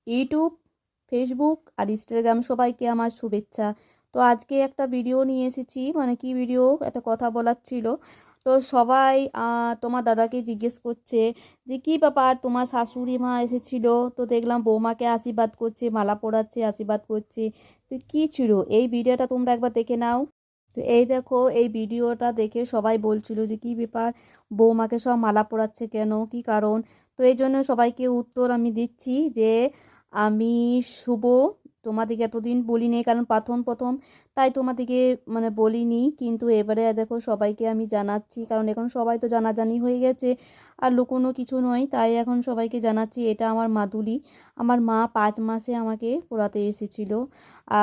YouTube, Facebook আর Instagram সবাইকে আমার শুভেচ্ছা। তো আজকে একটা ভিডিও নিয়ে এসেছি, মানে কি ভিডিও, একটা কথা বলার ছিল। তো সবাই তোমার দাদাকে জিজ্ঞেস করছে যে কি ব্যাপার, তোমার শাশুড়ি মা এসেছিল, তো দেখলাম বৌমাকে আশীর্বাদ করছে, মালা পরাচ্ছে, আশীর্বাদ করছে। তো কি ছিল এই ভিডিওটা, তোমরা একবার দেখে নাও। তো এই দেখো, এই ভিডিওটা দেখে সবাই বলছিল যে কি ব্যাপার, বৌমাকে সব মালা পরাচ্ছে কেন, কি কারণ। তো এই জন্য সবাইকে উত্তর আমি দিচ্ছি যে আমি শুভ, তোমাদেরকে এতদিন বলিনি কারণ প্রথম প্রথম, তাই তোমাদেরকে মানে বলিনি, কিন্তু এবারে দেখো সবাইকে আমি জানাচ্ছি, কারণ এখন সবাই তো জানাজানি হয়ে গেছে, আর লুকোনো কিছু নয়, তাই এখন সবাইকে জানাচ্ছি এটা আমার মাদুলি। আমার মা 5 মাসে আমাকে পড়াতে এসেছিল।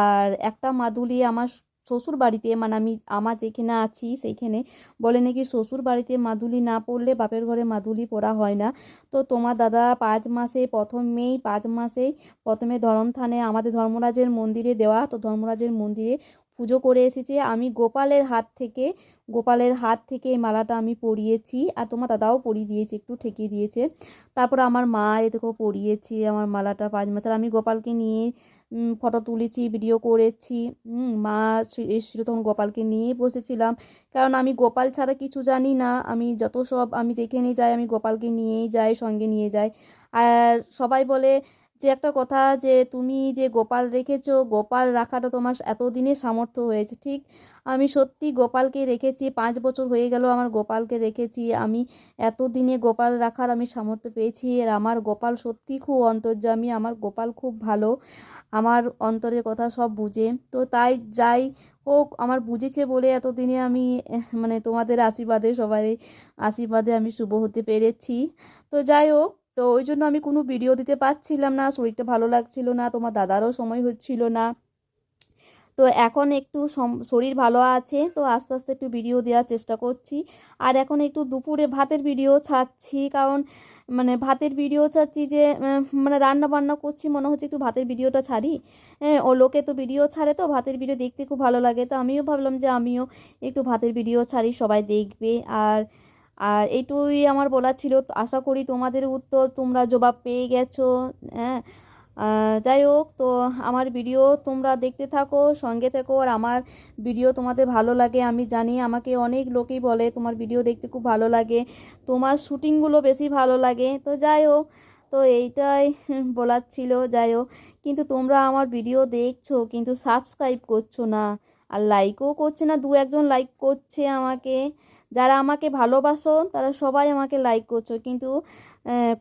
আর একটা মাদুলি আমার শ্বশুর বাড়িতে, মানে আমি আমার যেখানে আছি সেইখানে বলে নাকি শ্বশুর বাড়িতে মাদুলি না পড়লে বাপের ঘরে মাদুলি পরা হয় না। তো তোমার দাদা 5 মাসে, প্রথমেই 5 মাসেই প্রথমে ধরমথানে আমাদের ধর্মরাজের মন্দিরে দেওয়া, তো ধর্মরাজের মন্দিরে পুজো করে এসেছে। আমি গোপালের হাত থেকে এই মালাটা আমি পরিয়েছি, আর তোমার দাদাও পরিয়ে দিয়েছে, একটু ঠেকিয়ে দিয়েছে। তারপর আমার মা এদিকেও পরিয়েছি আমার মালাটা 5 মাসের। আমি গোপালকে নিয়ে ফটো তুলেছি, ভিডিও করেছি। মা এসেছিলো তখন গোপালকে নিয়ে বসেছিলাম, কারণ আমি গোপাল ছাড়া কিছু জানি না। আমি যত সব, আমি যেখানে যাই আমি গোপালকে নিয়েই যাই, সঙ্গে নিয়ে যাই। আর সবাই বলে যে একটা কথা, যে তুমি যে গোপাল রেখেছো, গোপাল রাখাটা তোমার এতদিনে সামর্থ্য হয়েছে। ঠিক, আমি সত্যি গোপালকে রেখেছি, 5 বছর হয়ে গেল আমার গোপালকে রেখেছি আমি। এতদিনে গোপাল রাখার আমি সামর্থ্য পেয়েছি, আর আমার গোপাল সত্যি খুব অন্তর্যামী, আমার গোপাল খুব ভালো, আমার অন্তরের কথা সব বুঝে। তো তাই যাই হোক, আমার বুঝেছে বলে এতদিনে আমি মানে তোমাদের আশীর্বাদে, সবাই আশীর্বাদে আমি শুভ হতে পেরেছি। তো যাই হোক, তো ওই জন্য আমি কোনো ভিডিও দিতে পারছিলাম না, শরীরটা ভালো লাগছিল না, তোমার দাদারও সময় হচ্ছিল না। তো এখন একটু শরীর ভালো আছে, তো আস্তে আস্তে একটু ভিডিও দেওয়ার চেষ্টা করছি। আর এখন একটু দুপুরে ভাতের ভিডিও ছাড়ছি, কারণ মানে ভাতের ভিডিও ছাড়ছি যে মানে রান্না বান্না করছি, মনে হচ্ছে একটু ভাতের ভিডিওটা ছাড়ি। ও লোকে তো ভিডিও ছাড়ে, তো ভাতের ভিডিও দেখতে খুব ভালো লাগে, তো আমিও ভাবলাম যে আমিও একটু ভাতের ভিডিও ছাড়ি, সবাই দেখবে। আর আর এইটুই আমার বলার ছিল। আশা করি তোমাদের উত্তর তোমরা জবাব পেয়ে গেছো। হ্যাঁ, যাই হোক, তো আমার ভিডিও তোমরা দেখতে থাকো, সঙ্গে থেকো। আর আমার ভিডিও তোমাদের ভালো লাগে আমি জানি, আমাকে অনেক লোকই বলে তোমার ভিডিও দেখতে খুব ভালো লাগে, তোমার শুটিংগুলো বেশি ভালো লাগে। তো যাই হোক, তো এইটাই বলার ছিল। যাই হোক, কিন্তু তোমরা আমার ভিডিও দেখছো কিন্তু সাবস্ক্রাইব করছো না, আর লাইকও করছে না। 2-1 জন লাইক করছে আমাকে, যারা আমাকে ভালোবাসো তারা সবাই আমাকে লাইক করছো, কিন্তু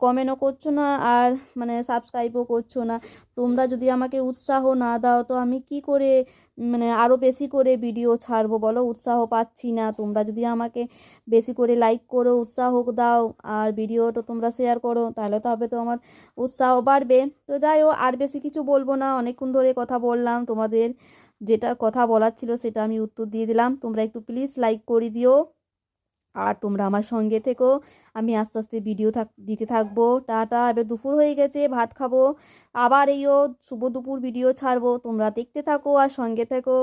কমেন্টও করছো না, আর মানে সাবস্ক্রাইবও করছো না। তোমরা যদি আমাকে উৎসাহ না দাও তো আমি কি করে মানে আরও বেশি করে ভিডিও ছাড়বো বলো, উৎসাহ পাচ্ছি না। তোমরা যদি আমাকে বেশি করে লাইক করো, উৎসাহ দাও, আর ভিডিওটা তোমরা শেয়ার করো, তাহলে তবে তো আমার উৎসাহ বাড়বে। তো যাই হোক, আর বেশি কিছু বলবো না, অনেকক্ষণ ধরে কথা বললাম, তোমাদের যেটা কথা বলার ছিল সেটা আমি উত্তর দিয়ে দিলাম। তোমরা একটু প্লিজ লাইক করে দিও, আর তোমরা আমার সঙ্গে থেকো। আমি আস্তে আস্তে ভিডিও দিতে থাকবো। টাটা, এবার দুপুর হয়ে গেছে, ভাত খাবো, আবার এইও শুভ দুপুর ভিডিও ছাড়বো। তোমরা দেখতে থাকো আর সঙ্গে থেকো।